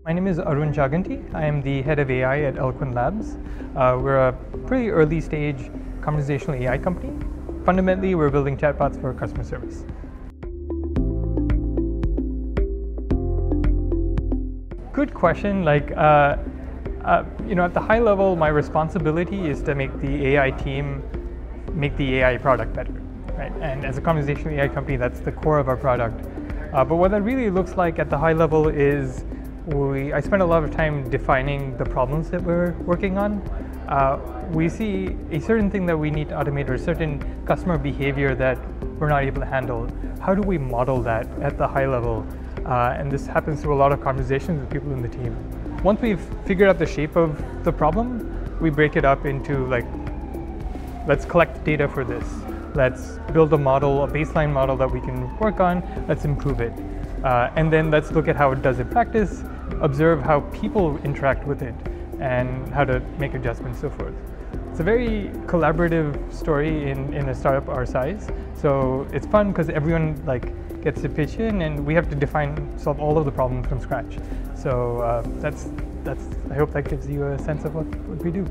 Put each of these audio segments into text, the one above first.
My name is Arun Chaganty. I am the head of AI at Eloquent Labs. We're a pretty early stage conversational AI company. Fundamentally, we're building chatbots for customer service. Good question. At the high level, my responsibility is to make the AI team make the AI product better, right? And as a conversational AI company, that's the core of our product. But what that really looks like at the high level is I spend a lot of time defining the problems that we're working on. We see a certain thing that we need to automate or certain customer behavior that we're not able to handle. How do we model that at the high level? And this happens through a lot of conversations with people in the team. Once we've figured out the shape of the problem, we break it up into let's collect data for this. Let's build a model, a baseline model that we can work on. Let's improve it. And then let's look at how it does in practice, observe how people interact with it, and how to make adjustments, so forth. It's a very collaborative story in a startup our size. So it's fun because everyone gets to pitch in, and we have to solve all of the problems from scratch. So I hope that gives you a sense of what we do.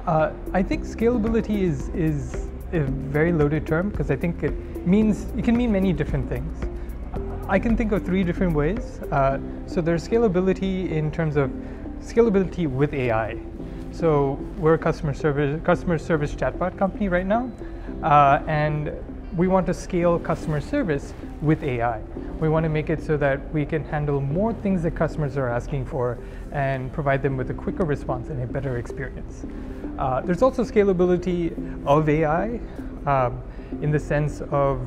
I think scalability is a very loaded term because I think it can mean many different things. I can think of three different ways. So there's scalability in terms of scalability with AI. So we're a customer service chatbot company right now, and we want to scale customer service with AI. We want to make it so that we can handle more things that customers are asking for and provide them with a quicker response and a better experience. There's also scalability of AI in the sense of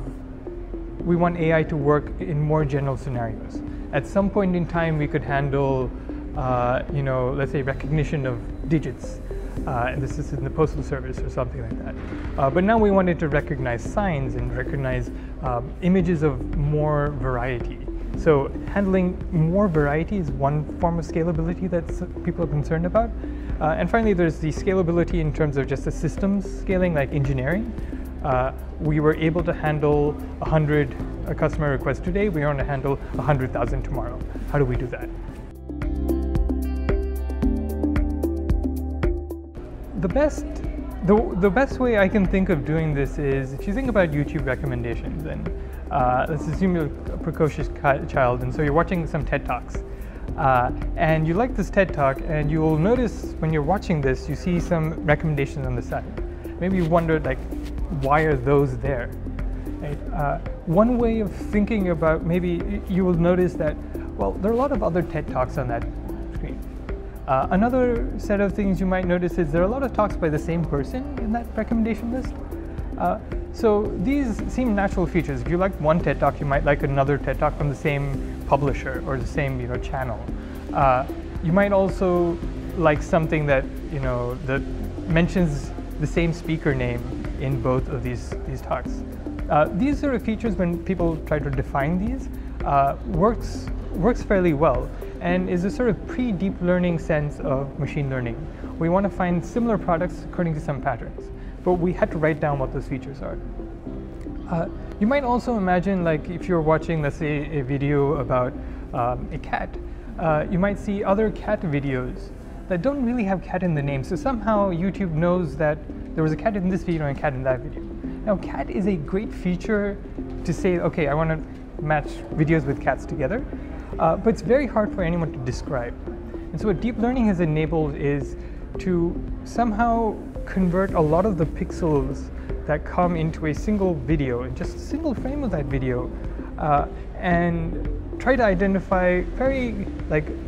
we want AI to work in more general scenarios. At some point in time, we could handle, let's say recognition of digits. And this is in the postal service or something like that. But now we wanted to recognize signs and recognize images of more variety. So handling more variety is one form of scalability that people are concerned about. And finally, there's the scalability in terms of just the systems scaling, like engineering. We were able to handle 100 customer requests today. We want to handle 100,000 tomorrow. How do we do that? The best way I can think of doing this is if you think about YouTube recommendations, and let's assume you're a precocious child, and so you're watching some TED Talks. And you like this TED Talk, and you'll notice when you're watching this, you see some recommendations on the side. Maybe you wondered, why are those there? Right? One way of thinking about, maybe you will notice that, well, there are a lot of other TED Talks on that screen. Another set of things you might notice is there are a lot of talks by the same person in that recommendation list. So these seem natural features. If you like one TED Talk, you might like another TED Talk from the same publisher or the same channel. You might also like something that that mentions the same speaker name in both of these talks. These sort of features, when people try to define these, works fairly well, and is a sort of pre-deep learning sense of machine learning. We want to find similar products according to some patterns, but we had to write down what those features are. You might also imagine, if you're watching, let's say, a video about a cat, you might see other cat videos that don't really have cat in the name. So somehow YouTube knows that there was a cat in this video and a cat in that video. Now, cat is a great feature to say, okay, I want to match videos with cats together, but it's very hard for anyone to describe. And so what deep learning has enabled is to somehow convert a lot of the pixels that come into a single video, in just a single frame of that video, and try to identify very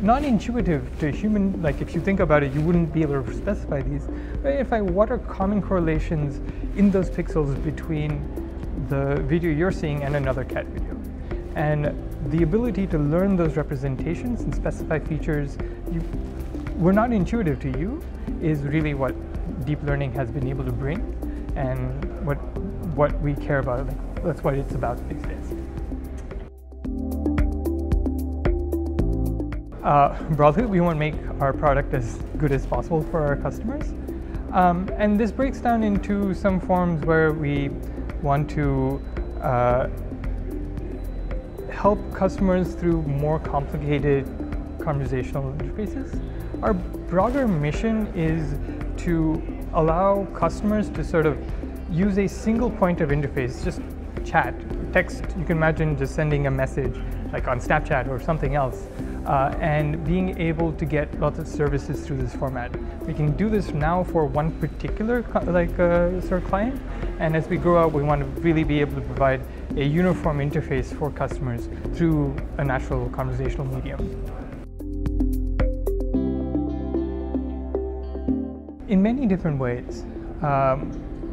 non-intuitive to human, if you think about it, you wouldn't be able to specify these, but identify what are common correlations in those pixels between the video you're seeing and another cat video. And the ability to learn those representations and specify features were not intuitive to you is really what deep learning has been able to bring, and what we care about. That's what it's about these days. Broadly, we want to make our product as good as possible for our customers. And this breaks down into some forms where we want to help customers through more complicated conversational interfaces. Our broader mission is to allow customers to sort of use a single point of interface, just chat, text. You can imagine just sending a message like on Snapchat or something else, and being able to get lots of services through this format. We can do this now for one particular sort of client, and as we grow out, we want to really be able to provide a uniform interface for customers through a natural conversational medium. In many different ways.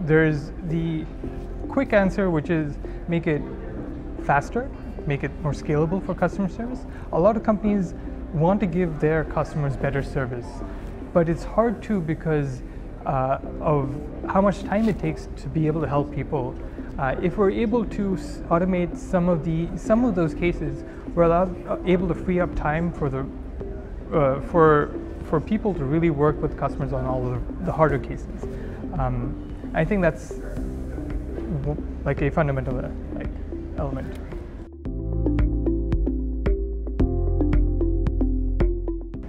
There's the quick answer, which is make it faster, make it more scalable for customer service. A lot of companies want to give their customers better service, but it's hard to because of how much time it takes to be able to help people. If we're able to automate some of those cases, we're able to free up time for people to really work with customers on all of the harder cases. I think that's like a fundamental element.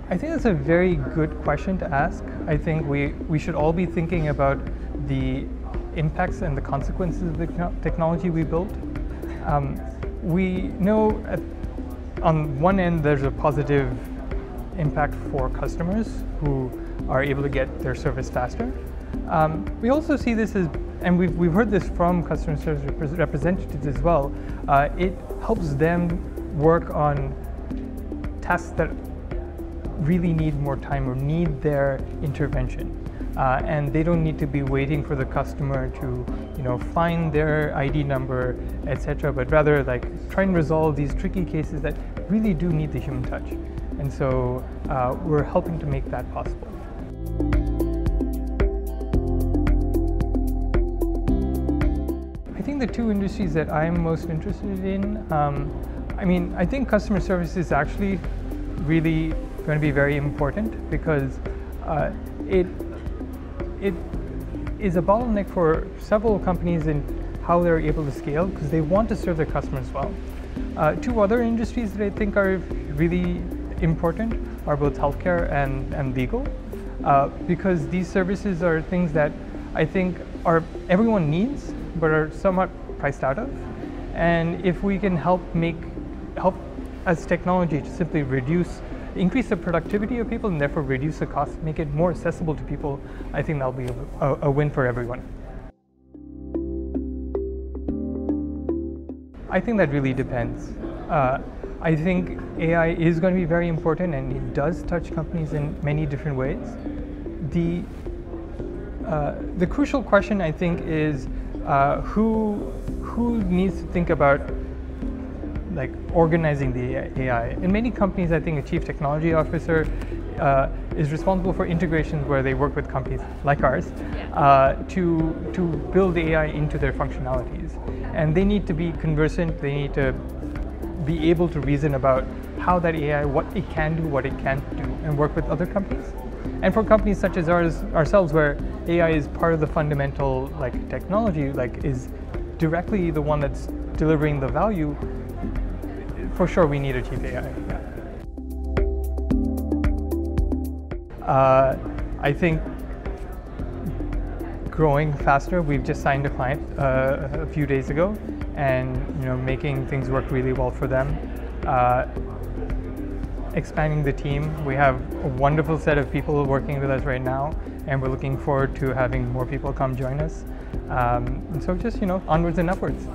I think that's a very good question to ask. I think we should all be thinking about the impacts and the consequences of the technology we build. We know on one end there's a positive impact for customers who are able to get their service faster. We also see this as, and we've heard this from customer service representatives as well, it helps them work on tasks that really need more time or need their intervention. And they don't need to be waiting for the customer to find their ID number, etc., but rather try and resolve these tricky cases that really do need the human touch. And so we're helping to make that possible. I think the two industries that I'm most interested in, I think customer service is actually really going to be very important because it is a bottleneck for several companies in how they're able to scale because they want to serve their customers well. Two other industries that I think are really important are both healthcare and legal, because these services are things that I think everyone needs but are somewhat priced out of. And if we can help as technology to simply increase the productivity of people and therefore reduce the cost, make it more accessible to people, I think that'll be a win for everyone. I think that really depends. I think AI is going to be very important and it does touch companies in many different ways. The crucial question, I think, is who needs to think about organizing the AI. In many companies, I think a chief technology officer is responsible for integrations where they work with companies like ours to build the AI into their functionalities. And they need to be conversant, they need to be able to reason about how that AI, what it can do, what it can't do, and work with other companies. And for companies such as ourselves, where AI is part of the system technology, is directly the one that's delivering the value, for sure we need a chief AI. Yeah. I think growing faster. We've just signed a client a few days ago, and making things work really well for them. Expanding the team. We have a wonderful set of people working with us right now, and we're looking forward to having more people come join us. And so just onwards and upwards.